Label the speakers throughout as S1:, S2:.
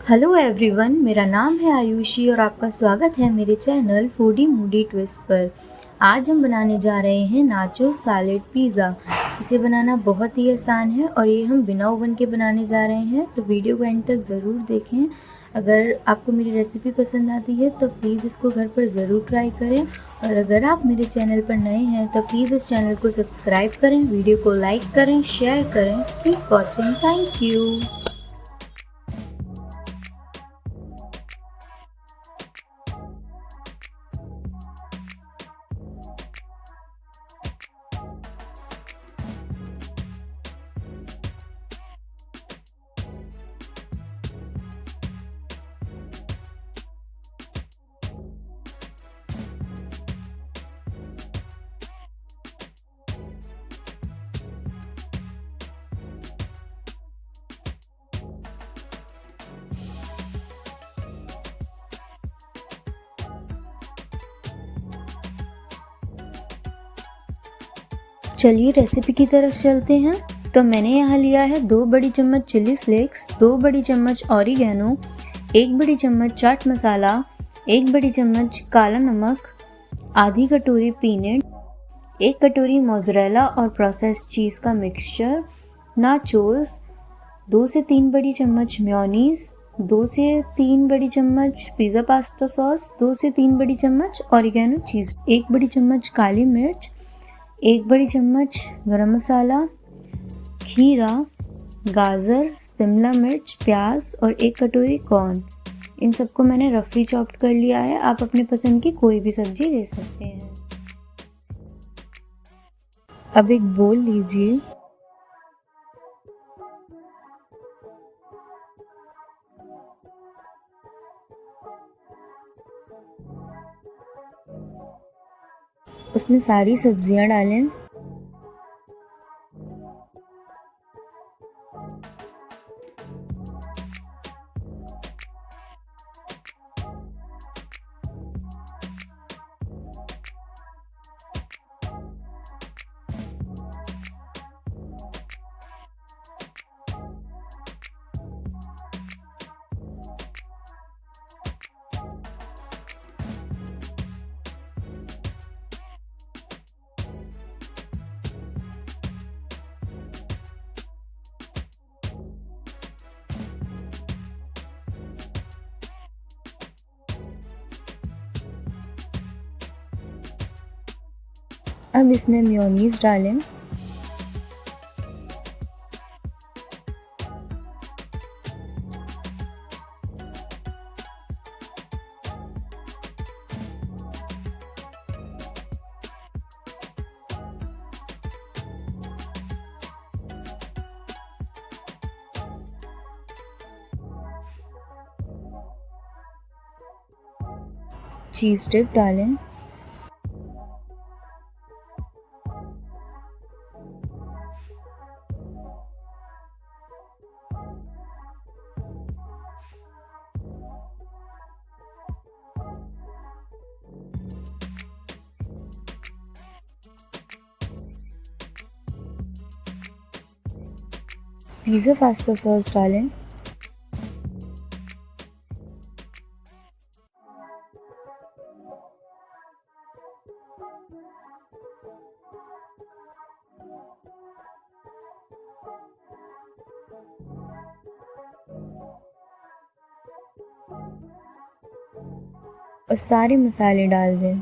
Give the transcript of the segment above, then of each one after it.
S1: Hello everyone, मेरा नाम है आयुषी और आपका स्वागत है मेरे चैनल फूडी मूडी ट्विस्ट पर। आज हम बनाने जा रहे हैं नाचोस सैलेड पिज़्ज़ा। इसे बनाना बहुत ही आसान है और ये हम बिना ओवन के बनाने जा रहे हैं, तो वीडियो को एंड तक ज़रूर देखें। अगर आपको मेरी रेसिपी पसंद आती है तो प्लीज़ इसको घर पर ज़रूर ट्राई करें, और अगर आप मेरे चैनल पर नए हैं तो प्लीज़ इस चैनल को सब्सक्राइब करें, वीडियो को लाइक करें, शेयर करें। Keep watching. Thank you. चलिए रेसिपी की तरफ चलते हैं। तो मैंने यहाँ लिया है 2 बड़ी चम्मच चिल्ली फ्लेक्स, 2 बड़ी चम्मच ऑरिगेनो, 1 बड़ी चम्मच चाट मसाला, 1 बड़ी चम्मच काला नमक, आधी कटोरी पीनट, 1 कटोरी मोज़रेला और प्रोसेस्ड चीज़ का मिक्सचर, नाचोस, 2 से 3 बड़ी चम्मच मेयोनीज, 2 से 3 बड़ी चम्मच पिज़्ज़ा पास्ता सॉस, 2 से 3 बड़ी चम्मच ओरिगेनो चीज़, 1 बड़ी चम्मच काली मिर्च, 1 बड़ी चम्मच गरम मसाला, खीरा, गाजर, शिमला मिर्च, प्याज और 1 कटोरी कॉर्न। इन सबको मैंने रफली चॉप्ड कर लिया है। आप अपने पसंद की कोई भी सब्जी ले सकते हैं। अब एक बोल लीजिए, उसमें सारी सब्जियां डालें। अब इसमें मेयोनीज डालें। चीज़ डिप डालें। पिज़्ज़ा पास्ता सॉस डालें। और सारे मसाले डाल दें।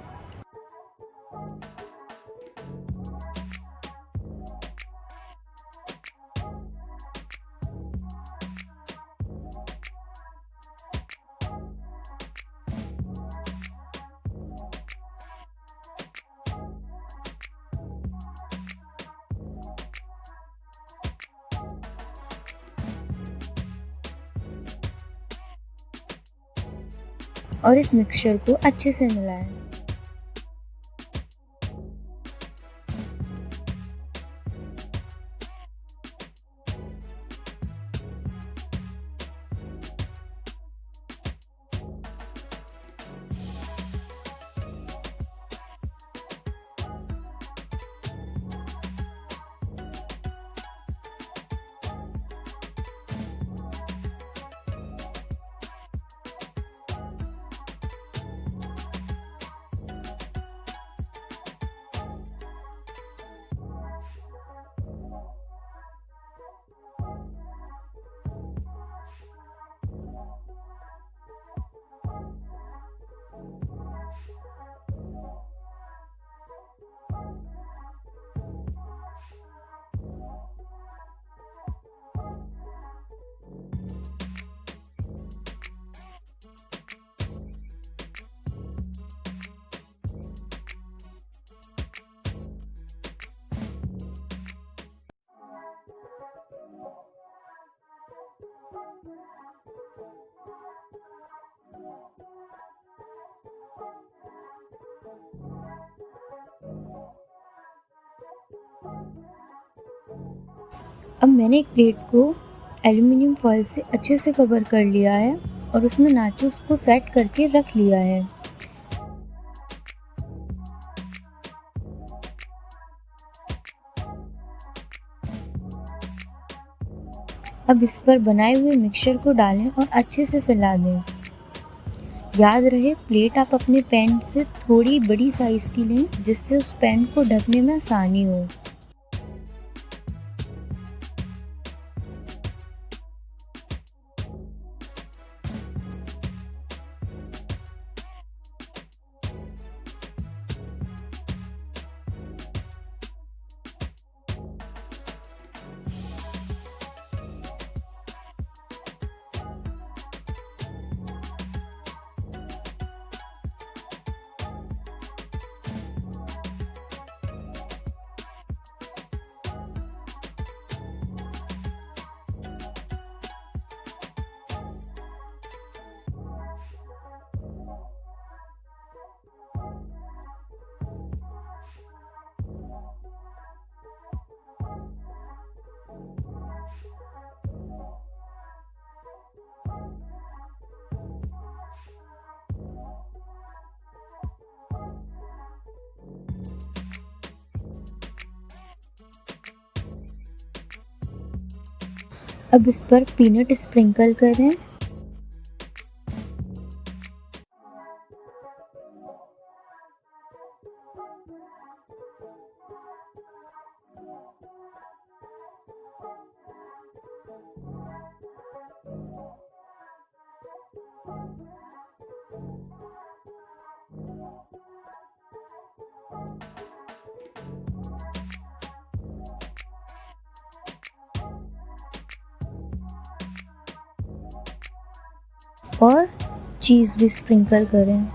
S1: और इस मिक्सचर को अच्छे से मिलाएं। अब मैंने एक प्लेट को एल्युमिनियम फॉयल से अच्छे से कवर कर लिया है और उसमें नाचोस को सेट करके रख लिया है। अब इस पर बनाए हुए मिक्सचर को डालें और अच्छे से फैला दें। याद रहे, प्लेट आप अपने पैन से थोड़ी बड़ी साइज़ की लें जिससे उस पैन को ढकने में आसानी हो। अब इस पर पीनट स्प्रिंकल करें। और चीज़ भी स्प्रिंकल करें।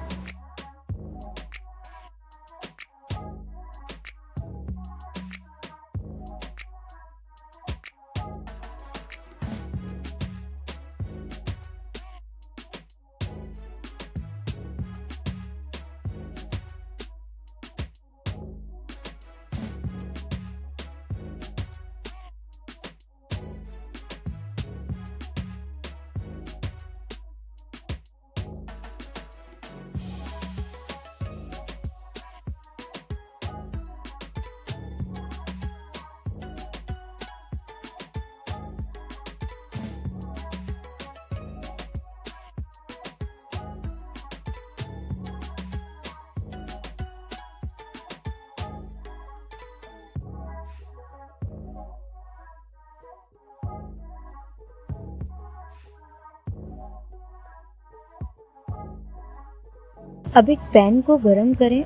S1: अब एक पैन को गरम करें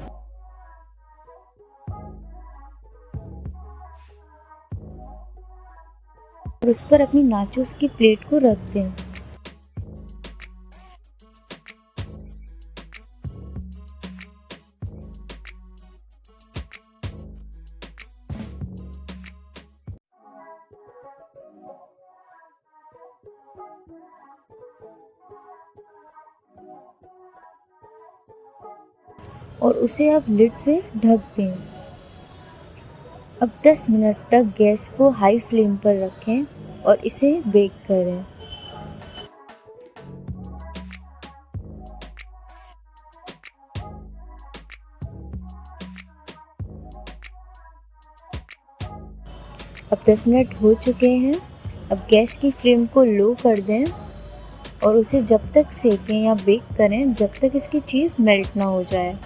S1: और उस पर अपनी नाचोस की प्लेट को रख दें। और उसे अब लिड से ढक दें। अब 10 मिनट तक गैस को हाई फ्लेम पर रखें और इसे बेक करें। अब 10 मिनट हो चुके हैं। अब गैस की फ्लेम को लो कर दें और उसे जब तक सेकें या बेक करें जब तक इसकी चीज़ मेल्ट ना हो जाए।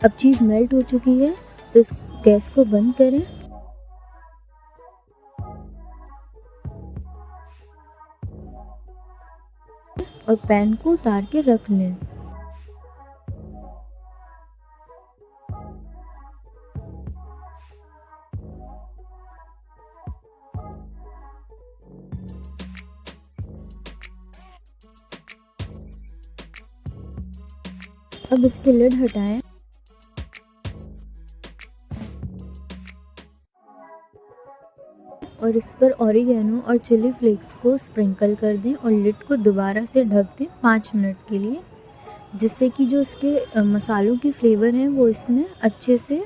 S1: अब चीज़ मेल्ट हो चुकी है तो इस गैस को बंद करें और पैन को उतार के रख लें। अब इसके लिड हटाएं और इस पर ओरिगेनो और चिली फ्लेक्स को स्प्रिंकल कर दें और लिड को दोबारा से ढक दें 5 मिनट के लिए, जिससे कि जो इसके मसालों की फ्लेवर हैं वो इसमें अच्छे से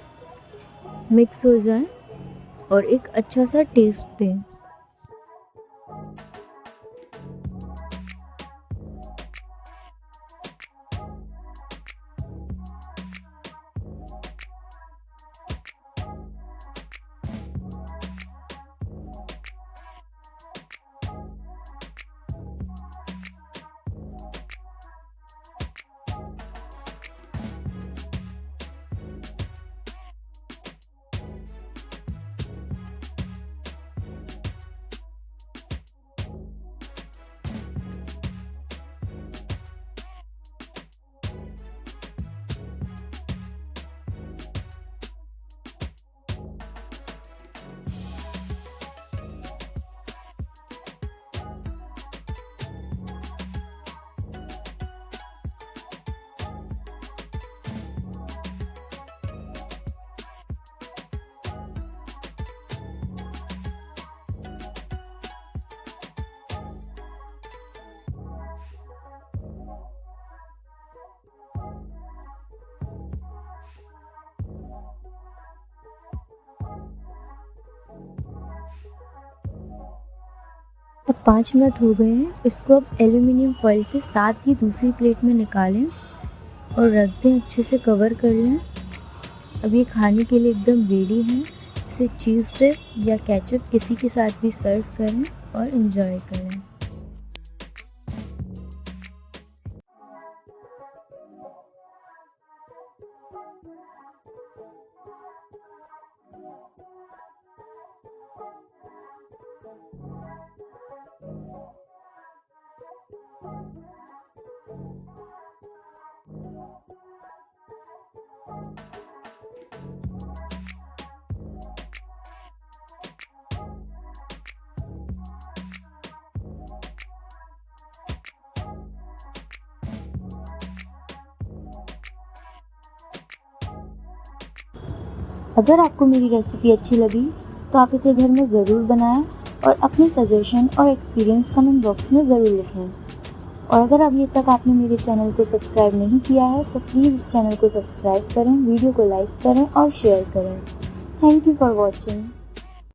S1: मिक्स हो जाए और एक अच्छा सा टेस्ट दें। अब 5 मिनट हो गए हैं। इसको अब एल्यूमिनियम फॉइल के साथ ही दूसरी प्लेट में निकालें और रख दें, अच्छे से कवर कर लें। अब ये खाने के लिए एकदम रेडी है। इसे चीज़ डिप या केचप किसी के साथ भी सर्व करें और एंजॉय करें। अगर आपको मेरी रेसिपी अच्छी लगी तो आप इसे घर में ज़रूर बनाएं और अपने सजेशन और एक्सपीरियंस कमेंट बॉक्स में ज़रूर लिखें। और अगर अभी तक आपने मेरे चैनल को सब्सक्राइब नहीं किया है तो प्लीज़ इस चैनल को सब्सक्राइब करें, वीडियो को लाइक करें और शेयर करें। Thank you for watching.